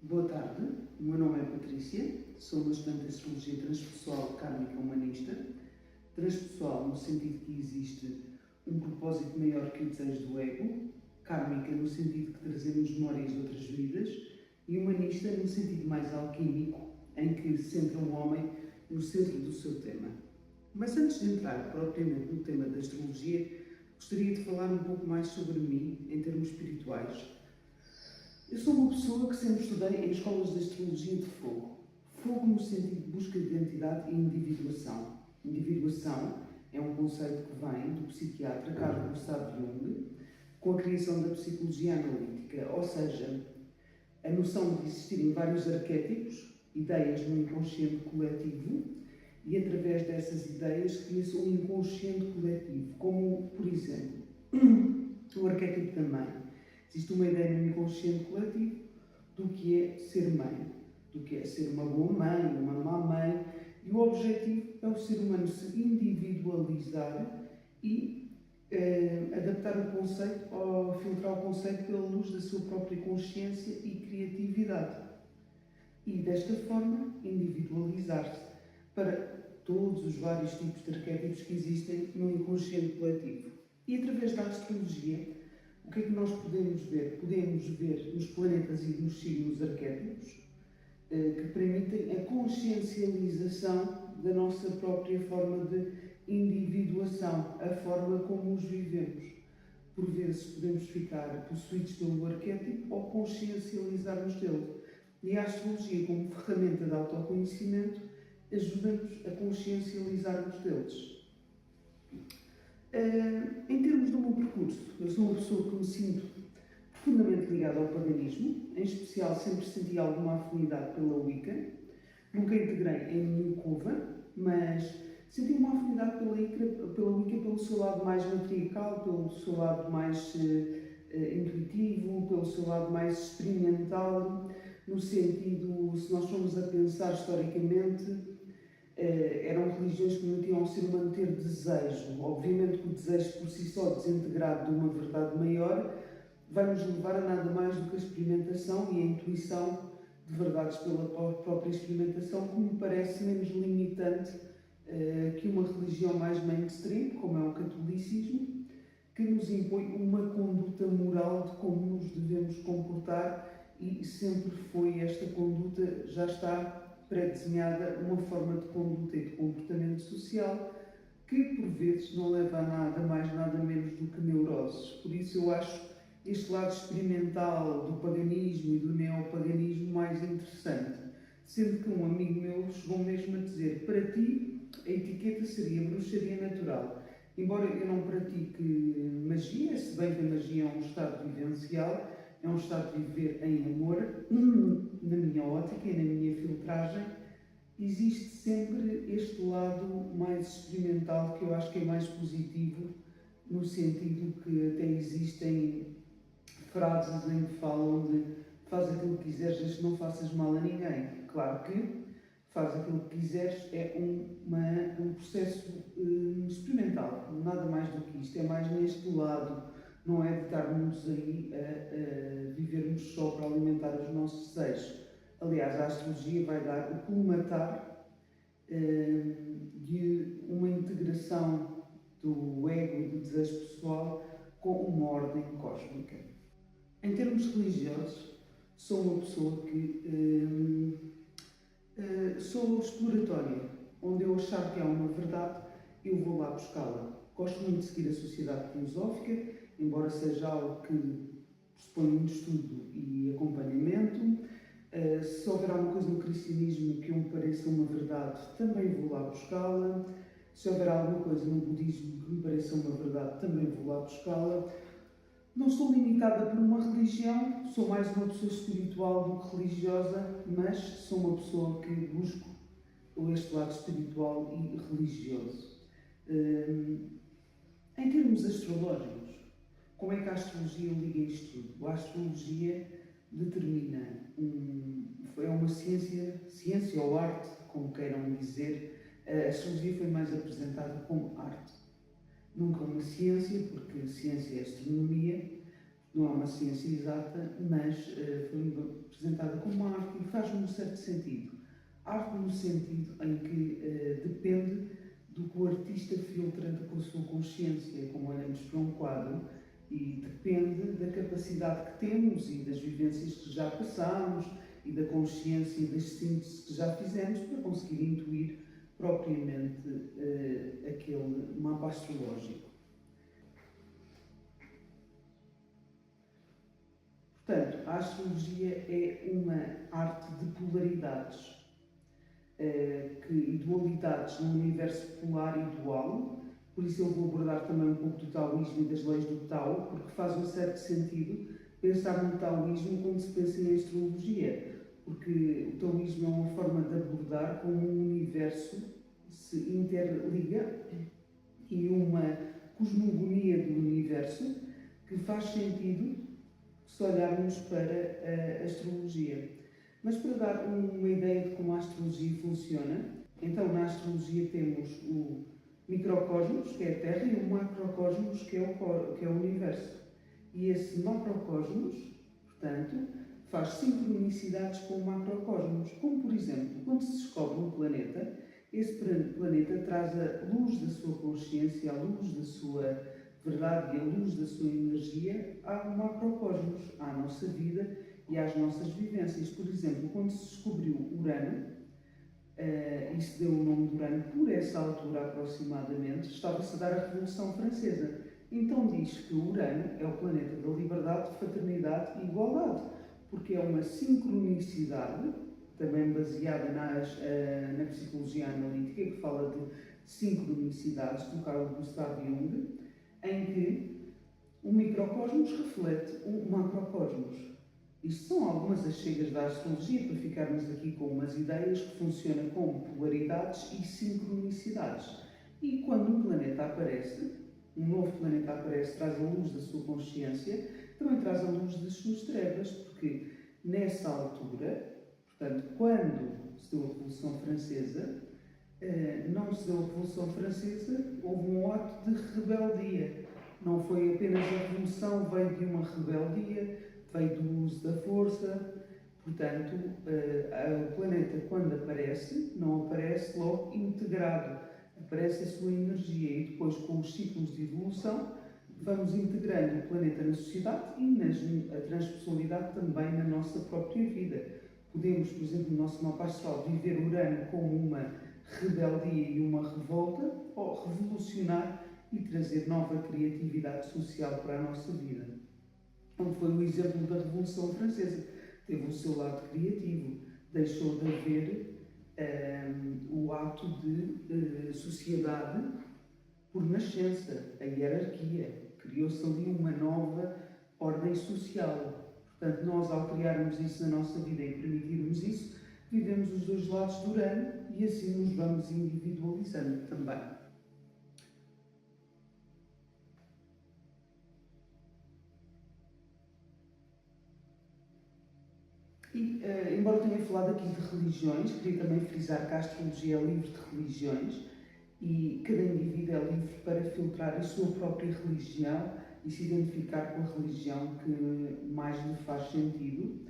Boa tarde, o meu nome é Patrícia, sou uma estudante de Astrologia Transpessoal Kármica Humanista. Transpessoal no sentido que existe um propósito maior que o desejo do ego, kármica no sentido que trazemos memórias de outras vidas e humanista no sentido mais alquímico, em que se centra o homem no centro do seu tema. Mas antes de entrar propriamente no tema da astrologia, gostaria de falar um pouco mais sobre mim em termos espirituais. Eu sou uma pessoa que sempre estudei em escolas de astrologia de fogo. Fogo no sentido de busca de identidade e individuação. Individuação é um conceito que vem do psiquiatra Carl Gustav Jung, com a criação da psicologia analítica, ou seja, a noção de existirem vários arquétipos, ideias no inconsciente coletivo, e através dessas ideias cria-se um inconsciente coletivo, como, por exemplo, o arquétipo da mãe. Existe uma ideia no inconsciente coletivo do que é ser mãe, do que é ser uma boa mãe, uma má mãe, e o objetivo é o ser humano se individualizar e adaptar o conceito, ou filtrar o conceito pela luz da sua própria consciência e criatividade. E desta forma individualizar-se para todos os vários tipos de arquétipos que existem no inconsciente coletivo. E através da astrologia, o que é que nós podemos ver? Podemos ver nos planetas e nos signos arquétipos que permitem a consciencialização da nossa própria forma de individuação, a forma como os vivemos. Por vezes podemos ficar possuídos pelo arquétipo ou consciencializar-nos dele. E a astrologia, como ferramenta de autoconhecimento, ajuda-nos a consciencializar-nos deles. Em termos do meu percurso, eu sou uma pessoa que me sinto profundamente ligada ao paganismo, em especial sempre senti alguma afinidade pela Wicca. Nunca integrei em nenhum coven, mas senti uma afinidade pela Wicca pelo seu lado mais matriarcal, pelo seu lado mais intuitivo, pelo seu lado mais experimental, no sentido, se nós formos a pensar historicamente, eram religiões que não tinham ao ser humano ter desejo. Obviamente que o desejo por si só, desintegrado de uma verdade maior, vai nos levar a nada mais do que a experimentação e a intuição de verdades pela própria experimentação, que me parece menos limitante que uma religião mais mainstream, como é o catolicismo, que nos impõe uma conduta moral de como nos devemos comportar, e sempre foi esta conduta, já está pré-desenhada, uma forma de conduta e de comportamento social que por vezes não leva a nada mais, nada menos do que neuroses. Por isso eu acho este lado experimental do paganismo e do neopaganismo mais interessante, sendo que um amigo meu chegou mesmo a dizer: para ti a etiqueta seria bruxaria natural. Embora eu não pratique magia, se bem que a magia é um estado vivencial, é um estado de viver em amor, na minha ótica e na minha filtragem, existe sempre este lado mais experimental, que eu acho que é mais positivo, no sentido que até existem frases em que falam de faz aquilo que quiseres, desde que não faças mal a ninguém. Claro que faz aquilo que quiseres é um processo experimental, nada mais do que isto, é mais neste lado. Não é de estarmos aí a vivermos só para alimentar os nossos desejos. Aliás, a astrologia vai dar o colmatar de uma integração do ego e do desejo pessoal com uma ordem cósmica. Em termos religiosos, sou uma pessoa que sou exploratória. Onde eu achar que há uma verdade, eu vou lá buscá-la. Gosto muito de seguir a sociedade filosófica, embora seja algo que pressupõe muito estudo e acompanhamento. Se houver alguma coisa no cristianismo que me pareça uma verdade, também vou lá buscá-la. Se houver alguma coisa no budismo que me pareça uma verdade, também vou lá buscá-la. Não estou limitada por uma religião, sou mais uma pessoa espiritual do que religiosa, mas sou uma pessoa que busco este lado espiritual e religioso. Em termos astrológicos, como é que a astrologia liga isto tudo? A astrologia determina, é uma ciência ou arte, como queiram dizer. A astrologia foi mais apresentada como arte. Nunca uma ciência, porque ciência é astronomia, não é uma ciência exata, mas foi apresentada como uma arte arte num certo sentido. Arte no sentido em que depende do que o artista filtra com a sua consciência, como olhamos para um quadro, e depende da capacidade que temos e das vivências que já passamos e da consciência e das sínteses que já fizemos para conseguir intuir propriamente aquele mapa astrológico. Portanto, a astrologia é uma arte de polaridades e dualidades no universo polar e dual. Por isso eu vou abordar também um pouco do taoísmo e das leis do Tao, porque faz um certo sentido pensar no taoísmo quando se pensa em astrologia, porque o taoísmo é uma forma de abordar como um universo se interliga e uma cosmogonia do universo que faz sentido se olharmos para a astrologia. Mas para dar uma ideia de como a astrologia funciona, então na astrologia temos o microcosmos, que é a Terra, e o macrocosmos, que é o universo. E esse macrocosmos, portanto, faz sincronicidades com o macrocosmos. Como, por exemplo, quando se descobre um planeta, esse planeta traz a luz da sua consciência, a luz da sua verdade e a luz da sua energia ao macrocosmos, à nossa vida e às nossas vivências. Por exemplo, quando se descobriu Urano, e se deu o nome de Urano por essa altura aproximadamente, estava-se a dar a Revolução Francesa. Então diz que Urano é o planeta da liberdade, fraternidade e igualdade, porque é uma sincronicidade, também baseada na psicologia analítica, que fala de sincronicidades, do Carl Gustav Jung, em que o microcosmos reflete o macrocosmos. Isto são algumas das chegas da astrologia, para ficarmos aqui com umas ideias que funcionam como polaridades e sincronicidades. E quando um planeta aparece, um novo planeta aparece, traz a luz da sua consciência, também traz a luz das suas trevas, porque nessa altura, portanto, quando se deu a Revolução Francesa, não se deu a Revolução Francesa, houve um ato de rebeldia. Não foi apenas a Revolução, veio de uma rebeldia, veio do uso da força. Portanto, o planeta, quando aparece, não aparece logo integrado, aparece a sua energia e depois, com os ciclos de evolução, vamos integrando o planeta na sociedade e a transpessoalidade também na nossa própria vida. Podemos, por exemplo, no nosso mapa astral, viver Urano como uma rebeldia e uma revolta, ou revolucionar e trazer nova criatividade social para a nossa vida. Como foi o exemplo da Revolução Francesa. Teve o seu lado criativo, deixou de haver o ato de sociedade por nascença, a hierarquia. Criou-se ali uma nova ordem social. Portanto, nós, ao criarmos isso na nossa vida e permitirmos isso, vivemos os dois lados do Urano e assim nos vamos individualizando também. E, embora tenha falado aqui de religiões, queria também frisar que a astrologia é livre de religiões e cada indivíduo é livre para filtrar a sua própria religião e se identificar com a religião que mais lhe faz sentido,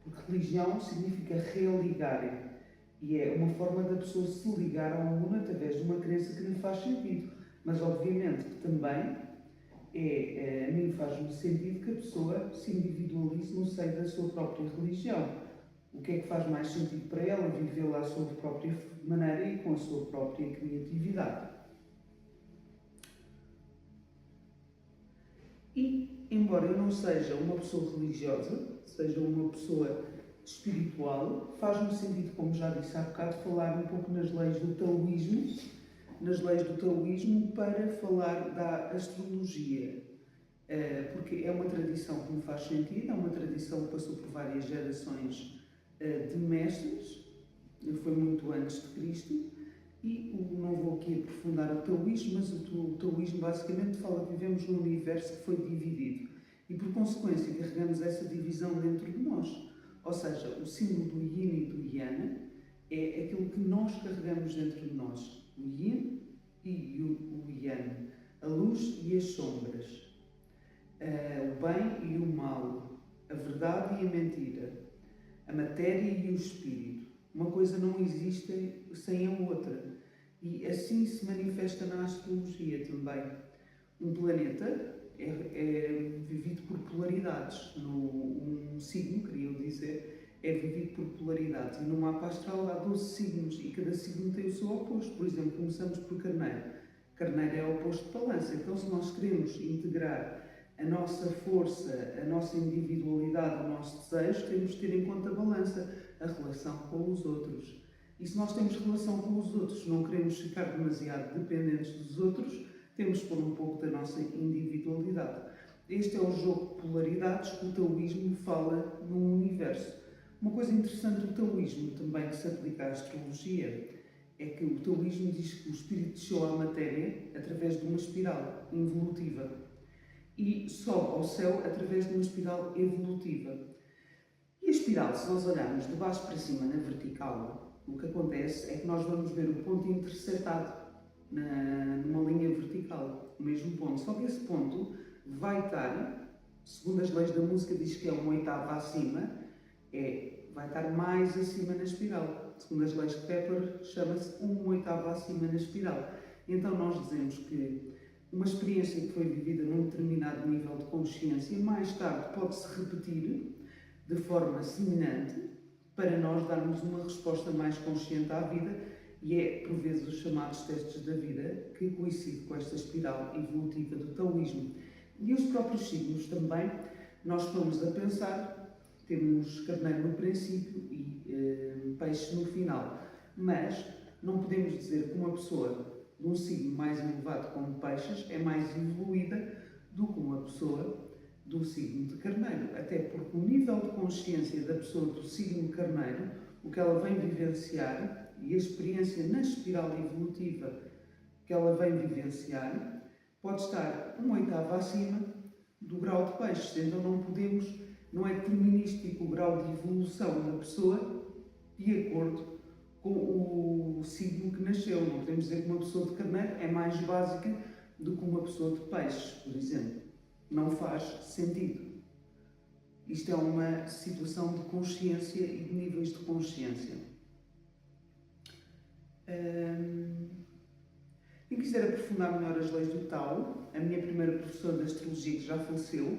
porque religião significa religar e é uma forma da pessoa se ligar ao mundo através de uma crença que lhe faz sentido, mas obviamente que também a mim faz-me sentido que a pessoa se individualize no seio da sua própria religião. O que é que faz mais sentido para ela? Vivê-la à sua própria maneira e com a sua própria criatividade. E, embora eu não seja uma pessoa religiosa, seja uma pessoa espiritual, faz-me sentido, como já disse há bocado, falar um pouco nas leis do taoísmo para falar da astrologia, porque é uma tradição que me faz sentido, é uma tradição que passou por várias gerações de mestres, foi muito antes de Cristo, e não vou aqui aprofundar o taoísmo, mas o taoísmo basicamente fala que vivemos num universo que foi dividido e, por consequência, carregamos essa divisão dentro de nós. Ou seja, o símbolo do yin e do yang é aquilo que nós carregamos dentro de nós. O yin e o yang, a luz e as sombras, o bem e o mal, a verdade e a mentira, a matéria e o espírito. Uma coisa não existe sem a outra. E assim se manifesta na astrologia também. Um planeta é vivido por polaridades. Um signo, queria eu dizer, é vivido por polaridades. E no mapa astral há 12 signos e cada signo tem o seu oposto. Por exemplo, começamos por Carneiro. Carneiro é o oposto de Balança. Então, se nós queremos integrar a nossa força, a nossa individualidade, o nosso desejo, temos de ter em conta a Balança, a relação com os outros. E se nós temos relação com os outros, não queremos ficar demasiado dependentes dos outros, temos de pôr um pouco da nossa individualidade. Este é o jogo de polaridades que o taoísmo fala no universo. Uma coisa interessante do taoísmo também que se aplica à astrologia é que o taoísmo diz que o espírito desceu à matéria através de uma espiral involutiva e sobe ao céu através de uma espiral evolutiva. E a espiral, se nós olharmos de baixo para cima na vertical, o que acontece é que nós vamos ver o ponto interceptado numa linha vertical, o mesmo ponto. Só que esse ponto vai estar, segundo as leis da música, diz que é uma oitava acima, vai estar mais acima na espiral. Segundo as leis de Kepler, chama-se uma oitava acima na espiral. Então nós dizemos que uma experiência que foi vivida num determinado nível de consciência, mais tarde pode-se repetir de forma semelhante para nós darmos uma resposta mais consciente à vida e é, por vezes, os chamados testes da vida que coincidem com esta espiral evolutiva do taoísmo. E os próprios signos também, nós fomos a pensar, temos Carneiro no princípio e Peixe no final, mas não podemos dizer que uma pessoa de um signo mais elevado como Peixes é mais evoluída do que uma pessoa do signo de Carneiro, até porque o nível de consciência da pessoa do signo de Carneiro, o que ela vem vivenciar e a experiência na espiral evolutiva que ela vem vivenciar, pode estar uma oitava acima do grau de Peixes. Então não é determinístico o grau de evolução da pessoa de acordo com o signo que nasceu. Não podemos dizer que uma pessoa de Carneiro é mais básica do que uma pessoa de Peixes, por exemplo. Não faz sentido. Isto é uma situação de consciência e de níveis de consciência. Quem quiser aprofundar melhor as leis do Tao, a minha primeira professora de astrologia, que já faleceu,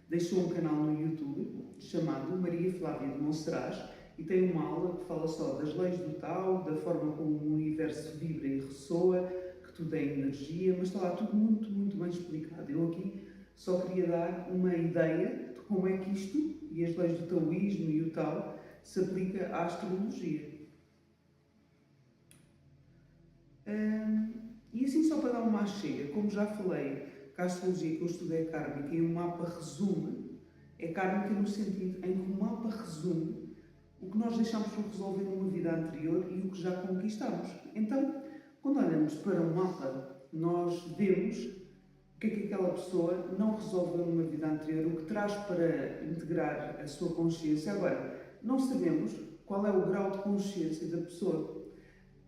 deixou um canal no YouTube chamado Maria Flávia de Monserrat e tem uma aula que fala só das leis do Tao, da forma como o universo vibra e ressoa, que tudo é energia, mas está lá tudo muito, muito bem explicado. Eu aqui só queria dar uma ideia de como é que isto e as leis do taoísmo e o Tao se aplica à astrologia. E assim, só para dar uma chega, como já falei, que a astrologia que eu estudei é kármica e o mapa resume, é kármica no sentido em que o mapa resume o que nós deixámos por resolver numa vida anterior e o que já conquistamos. Então, quando olhamos para um mapa, nós vemos o que é que aquela pessoa não resolveu numa vida anterior, o que traz para integrar a sua consciência. Agora, não sabemos qual é o grau de consciência da pessoa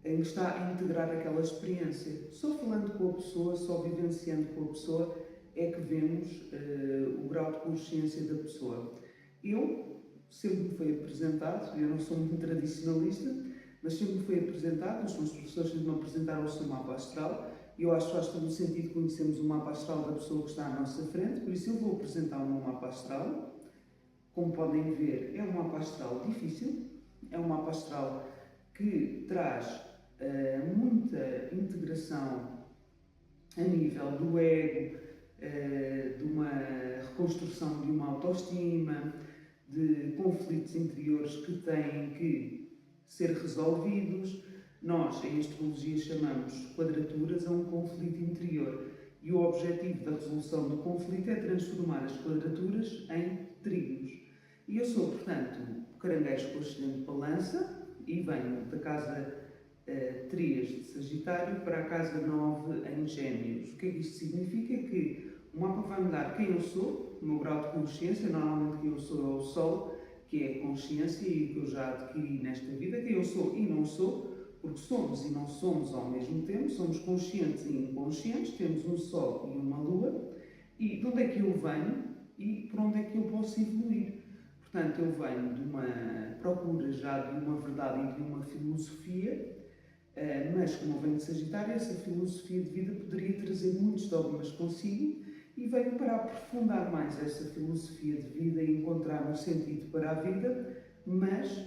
em que está a integrar aquela experiência. Só falando com a pessoa, só vivenciando com a pessoa, é que vemos o grau de consciência da pessoa. Eu sempre me foi apresentado, eu não sou muito tradicionalista, mas sempre me foi apresentado, os meus professores sempre me apresentaram o seu mapa astral, e eu acho que faz todo o sentido conhecermos o mapa astral da pessoa que está à nossa frente, por isso eu vou apresentar o meu mapa astral. Como podem ver, é um mapa astral difícil, é um mapa astral que traz muita integração a nível do ego, de uma reconstrução de uma autoestima, de conflitos interiores que têm que ser resolvidos. Nós, em astrologia, chamamos quadraturas a um conflito interior e o objetivo da resolução do conflito é transformar as quadraturas em trígonos. E eu sou, portanto, o caranguejo com ascendente Balança e venho da casa 3 de Sagitário para a casa 9 em Gêmeos. O que é que isto significa? Que o mapa vai me dar quem eu sou, o meu grau de consciência, normalmente quem eu sou é o Sol, que é a consciência e que eu já adquiri nesta vida, quem eu sou e não sou, porque somos e não somos ao mesmo tempo, somos conscientes e inconscientes, temos um Sol e uma Lua, e de onde é que eu venho e por onde é que eu posso evoluir. Portanto, eu venho de uma já de uma verdade e de uma filosofia, mas como eu venho de Sagitário, essa filosofia de vida poderia trazer muitos dogmas consigo e veio para aprofundar mais essa filosofia de vida e encontrar um sentido para a vida, mas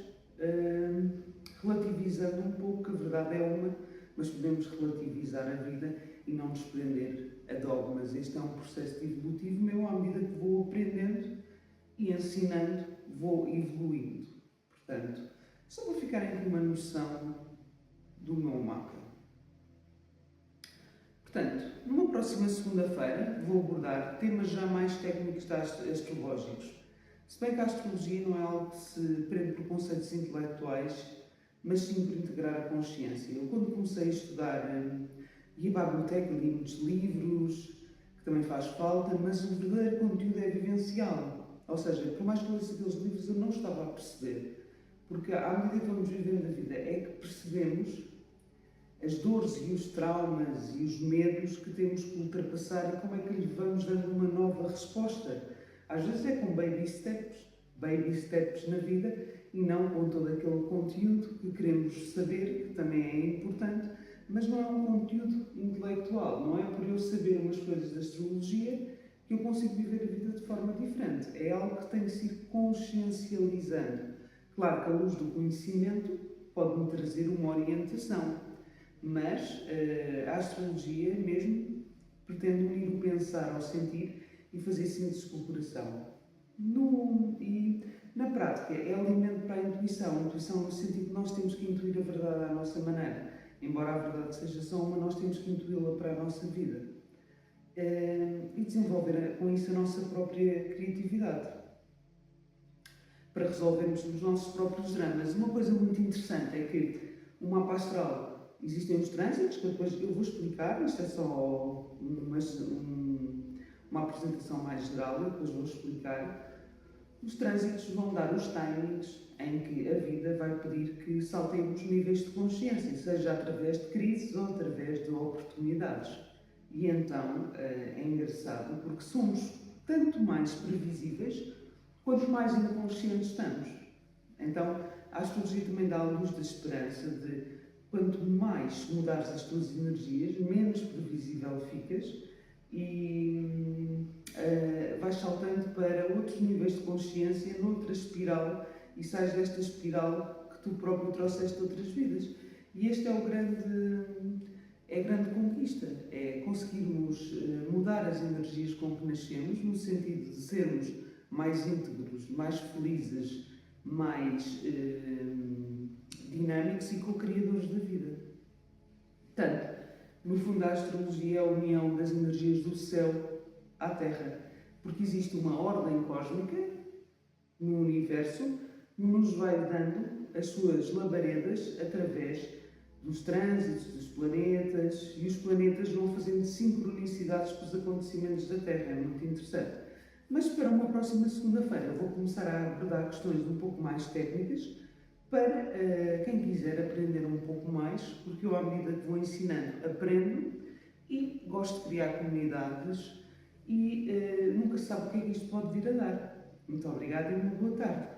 relativizando um pouco, que a verdade é uma, mas podemos relativizar a vida e não nos prender a dogmas. Este é um processo evolutivo meu, à medida que vou aprendendo e ensinando, vou evoluindo. Portanto, só para ficarem com uma noção do meu mapa. Portanto, numa próxima segunda-feira vou abordar temas já mais técnicos astrológicos. Se bem que a astrologia não é algo que se prende por conceitos intelectuais, mas sim por integrar a consciência. Eu, quando comecei a estudar, ia para a biblioteca, li muitos livros, que também faz falta, mas o verdadeiro conteúdo é vivencial. Ou seja, por mais que eu lesse aqueles livros, eu não estava a perceber. Porque à medida que vamos vivendo a vida, é que percebemos as dores e os traumas e os medos que temos que ultrapassar e como é que lhe vamos dando uma nova resposta. Às vezes é com baby steps na vida e não com todo aquele conteúdo que queremos saber, que também é importante, mas não é um conteúdo intelectual, não é por eu saber umas coisas da astrologia que eu consigo viver a vida de forma diferente. É algo que tem que se ir consciencializando. Claro que a luz do conhecimento pode-me trazer uma orientação, mas a astrologia mesmo pretende unir o pensar ao sentir e fazer síntese com o coração. E na prática é alimento para a intuição no sentido de nós temos que intuir a verdade à nossa maneira. Embora a verdade seja só uma, nós temos que intuí-la para a nossa vida. E desenvolver com isso a nossa própria criatividade, para resolvermos os nossos próprios dramas. Uma coisa muito interessante é que o mapa astral, existem os trânsitos, que depois eu vou explicar, isto é só uma apresentação mais geral, eu depois vou explicar. Os trânsitos vão dar os timings em que a vida vai pedir que saltemos níveis de consciência, seja através de crises ou através de oportunidades. E então é engraçado porque somos tanto mais previsíveis quanto mais inconscientes estamos. Então a astrologia também dá a luz da esperança de quanto mais mudares as tuas energias, menos previsível ficas e vais saltando para outros níveis de consciência, noutra espiral, e sais desta espiral que tu próprio trouxeste de outras vidas. E este é a grande conquista, é conseguirmos mudar as energias com que nascemos, no sentido de sermos mais íntegros, mais felizes, mais dinâmicos e co-criadores da vida. Portanto, no fundo, a astrologia é a união das energias do céu à Terra, porque existe uma ordem cósmica no universo que nos vai dando as suas labaredas através dos trânsitos dos planetas, e os planetas vão fazendo sincronicidades com os acontecimentos da Terra. É muito interessante. Mas para uma próxima segunda-feira vou começar a abordar questões um pouco mais técnicas para quem quiser aprender um pouco mais, porque eu, à medida que vou ensinando, aprendo e gosto de criar comunidades e nunca se sabe o que é que isto pode vir a dar. Muito obrigada e uma boa tarde.